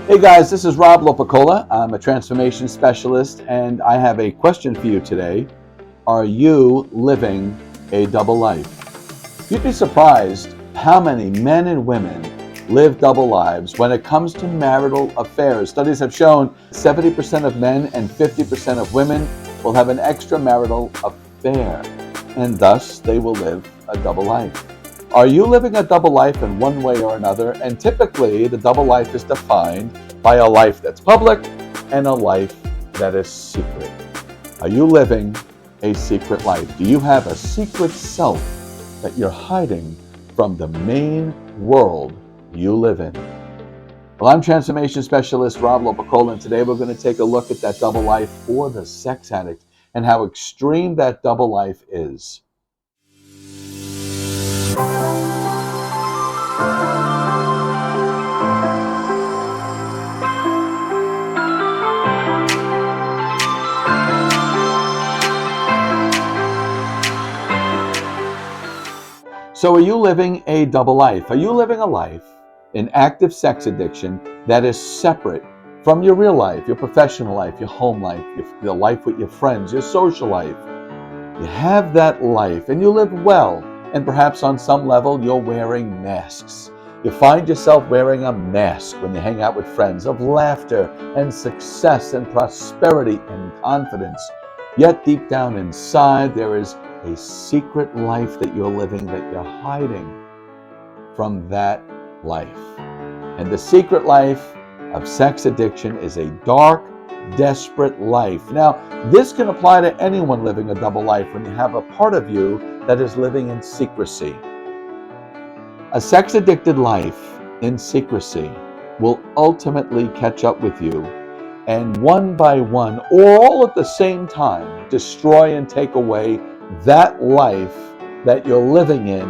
Hey guys, this is Rob Lopicola. I'm a transformation specialist and I have a question for you today. Are you living a double life? You'd be surprised how many men and women live double lives when it comes to marital affairs. Studies have shown 70% of men and 50% of women will have an extramarital affair, and thus they will live a double life. Are you living a double life in one way or another? And typically, the double life is defined by a life that's public and a life that is secret. Are you living a secret life? Do you have a secret self that you're hiding from the main world you live in? Well, I'm transformation specialist Rob Lopicola, and today we're going to take a look at that double life for the sex addict and how extreme that double life is. So are you living a double life? Are you living a life in active sex addiction that is separate from your real life, your professional life, your home life, your life with your friends, your social life? You have that life and you live well, and perhaps on some level you're wearing masks. You find yourself wearing a mask when you hang out with friends of laughter and success and prosperity and confidence. Yet deep down inside there is a secret life that you're living, that you're hiding from that life. And the secret life of sex addiction is a dark, desperate life. Now, this can apply to anyone living a double life when you have a part of you that is living in secrecy. A sex-addicted life in secrecy will ultimately catch up with you and one by one, or all at the same time, destroy and take away that life that you're living in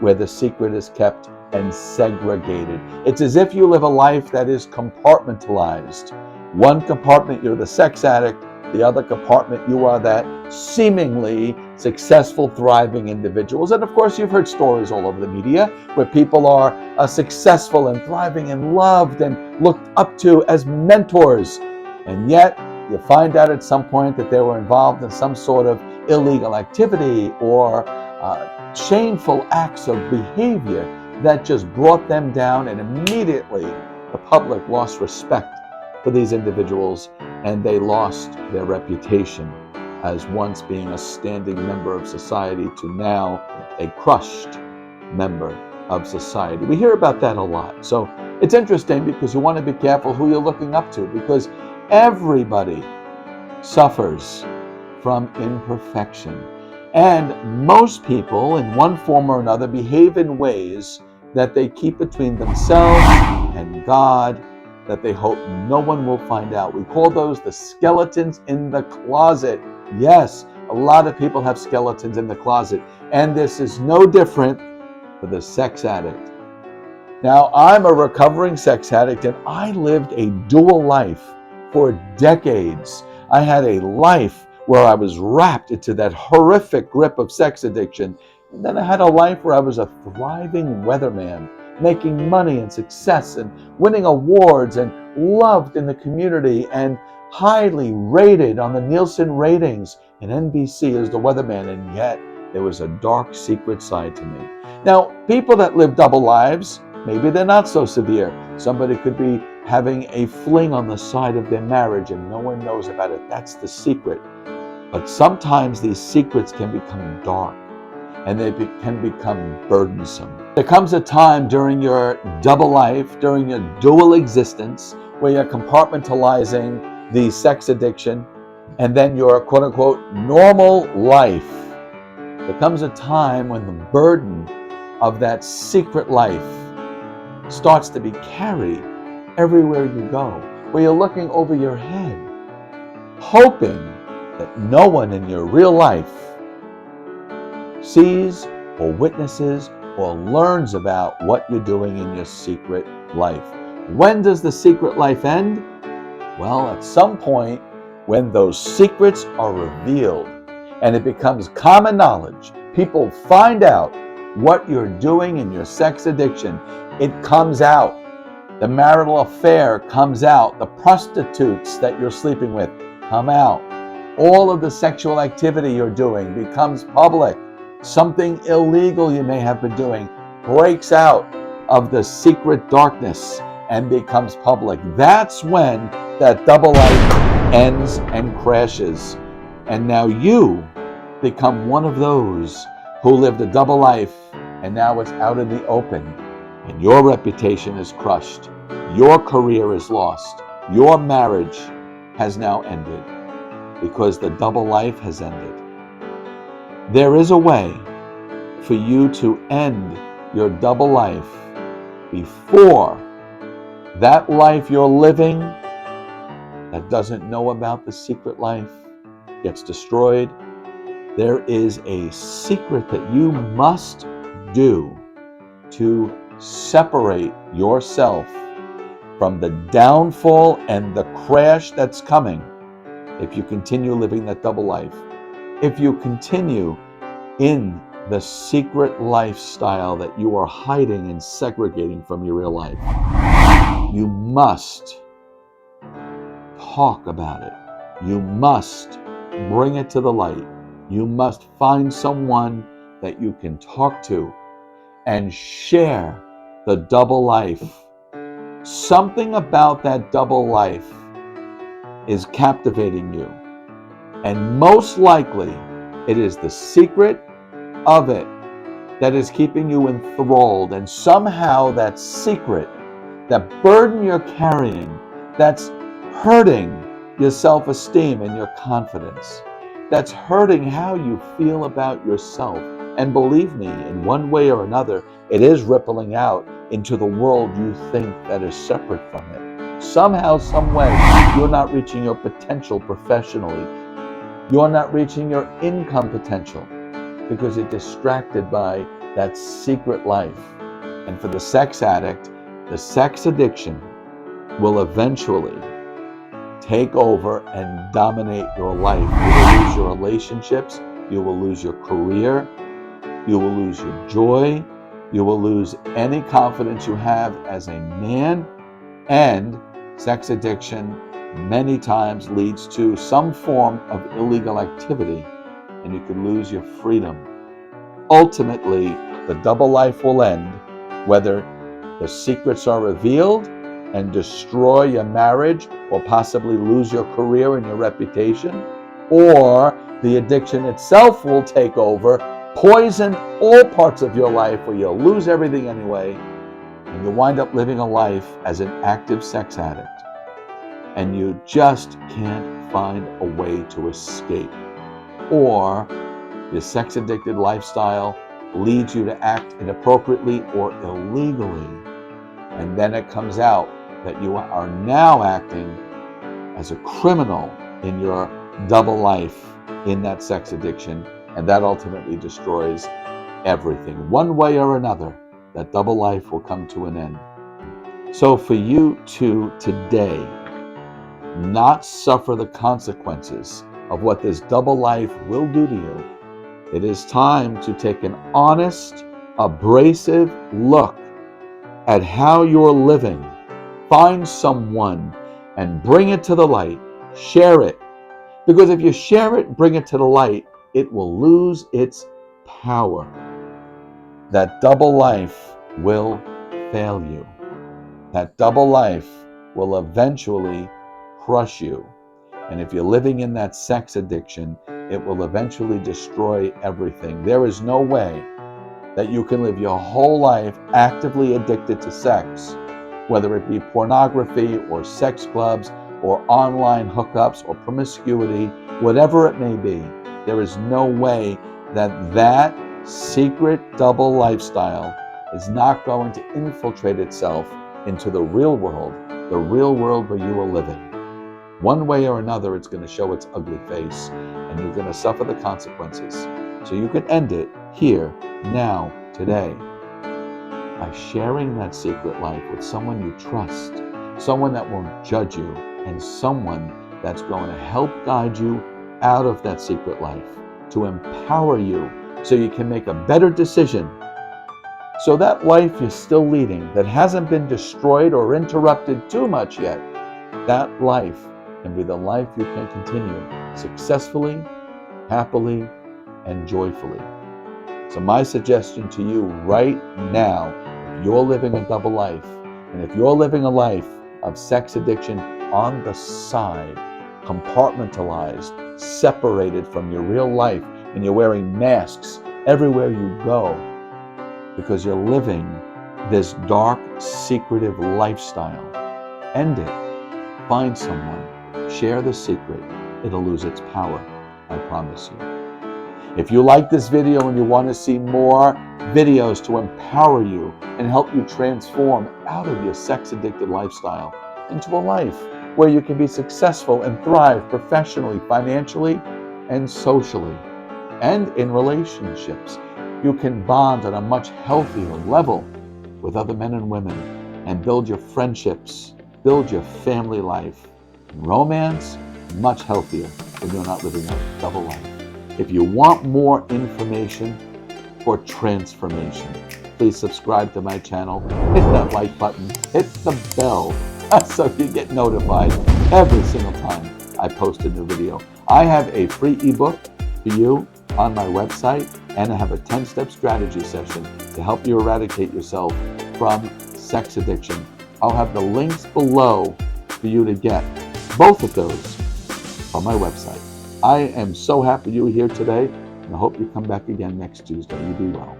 where the secret is kept and segregated. It's as if you live a life that is compartmentalized. One compartment, you're the sex addict. The other compartment, you are that seemingly successful, thriving individuals. And of course, you've heard stories all over the media where people are successful and thriving and loved and looked up to as mentors. And yet, you find out at some point that they were involved in some sort of illegal activity or shameful acts of behavior that just brought them down, and immediately the public lost respect for these individuals and they lost their reputation as once being a standing member of society to now a crushed member of society. We hear about that a lot. So it's interesting because you want to be careful who you're looking up to, because everybody suffers from imperfection. And most people, in one form or another, behave in ways that they keep between themselves and God, that they hope no one will find out. We call those the skeletons in the closet. Yes, a lot of people have skeletons in the closet, and this is no different for the sex addict. Now, I'm a recovering sex addict, and I lived a dual life for decades. I had a life where I was wrapped into that horrific grip of sex addiction. And then I had a life where I was a thriving weatherman, making money and success and winning awards and loved in the community and highly rated on the Nielsen ratings and NBC as the weatherman. And yet there was a dark secret side to me. Now, people that live double lives, maybe they're not so severe. Somebody could be having a fling on the side of their marriage and no one knows about it. That's the secret. But sometimes these secrets can become dark and they can become burdensome. There comes a time during your double life, during your dual existence, where you're compartmentalizing the sex addiction and then your quote-unquote normal life. There comes a time when the burden of that secret life starts to be carried everywhere you go, where you're looking over your head, hoping that no one in your real life sees or witnesses or learns about what you're doing in your secret life. When does the secret life end? Well, at some point when those secrets are revealed and it becomes common knowledge, people find out what you're doing in your sex addiction. It comes out. The marital affair comes out. The prostitutes that you're sleeping with come out. All of the sexual activity you're doing becomes public. Something illegal you may have been doing breaks out of the secret darkness and becomes public. That's when that double life ends and crashes. And now you become one of those who lived a double life, and now it's out in the open, and your reputation is crushed. Your career is lost. Your marriage has now ended because the double life has ended. There is a way for you to end your double life before that life you're living that doesn't know about the secret life gets destroyed. There is a secret that you must do to separate yourself from the downfall and the crash that's coming if you continue living that double life. If you continue in the secret lifestyle that you are hiding and segregating from your real life, you must talk about it. You must bring it to the light. You must find someone that you can talk to and share the double life. Something about that double life is captivating you. And most likely, it is the secret of it that is keeping you enthralled. And somehow that secret, that burden you're carrying, that's hurting your self-esteem and your confidence, that's hurting how you feel about yourself. And believe me, in one way or another, it is rippling out into the world you think that is separate from it. Somehow, some way, you're not reaching your potential professionally. You're not reaching your income potential because you're distracted by that secret life. And for the sex addict, the sex addiction will eventually take over and dominate your life. You will lose your relationships. You will lose your career. You will lose your joy. You will lose any confidence you have as a man. And sex addiction many times leads to some form of illegal activity, and you could lose your freedom. Ultimately, the double life will end, whether the secrets are revealed and destroy your marriage or possibly lose your career and your reputation, or the addiction itself will take over, poison all parts of your life where you'll lose everything anyway, and you wind up living a life as an active sex addict. And you just can't find a way to escape. Or your sex-addicted lifestyle leads you to act inappropriately or illegally. And then it comes out that you are now acting as a criminal in your double life in that sex addiction. And that ultimately destroys everything. One way or another, that double life will come to an end. So for you to today not suffer the consequences of what this double life will do to you, it is time to take an honest, abrasive look at how you're living. Find someone and bring it to the light. Share it. Because if you share it, bring it to the light, it will lose its power. That double life will fail you. That double life will eventually crush you. And if you're living in that sex addiction, it will eventually destroy everything. There is no way that you can live your whole life actively addicted to sex, whether it be pornography or sex clubs or online hookups or promiscuity, whatever it may be. There is no way that that secret double lifestyle is not going to infiltrate itself into the real world where you are living. One way or another, it's going to show its ugly face, and you're going to suffer the consequences. So you can end it here, now, today, by sharing that secret life with someone you trust, someone that won't judge you, and someone that's going to help guide you out of that secret life, to empower you so you can make a better decision So that life you're still leading, that hasn't been destroyed or interrupted too much yet, that life can be the life you can continue successfully, happily, and joyfully. So my suggestion to you right now, if you're living a double life, and if you're living a life of sex addiction on the side, compartmentalized, separated from your real life, and you're wearing masks everywhere you go because you're living this dark, secretive lifestyle, end it. Find someone. Share the secret. It'll lose its power. I promise you. If you like this video and you want to see more videos to empower you and help you transform out of your sex-addicted lifestyle into a life where you can be successful and thrive professionally, financially, and socially, and in relationships, you can bond on a much healthier level with other men and women and build your friendships, build your family life. Romance, much healthier when you're not living a double life. If you want more information for transformation, please subscribe to my channel, hit that like button, hit the bell so you get notified every single time I post a new video. I have a free ebook for you on my website, and I have a 10-step strategy session to help you eradicate yourself from sex addiction. I'll have the links below for you to get both of those on my website. I am so happy you were here today, and I hope you come back again next Tuesday. You be well.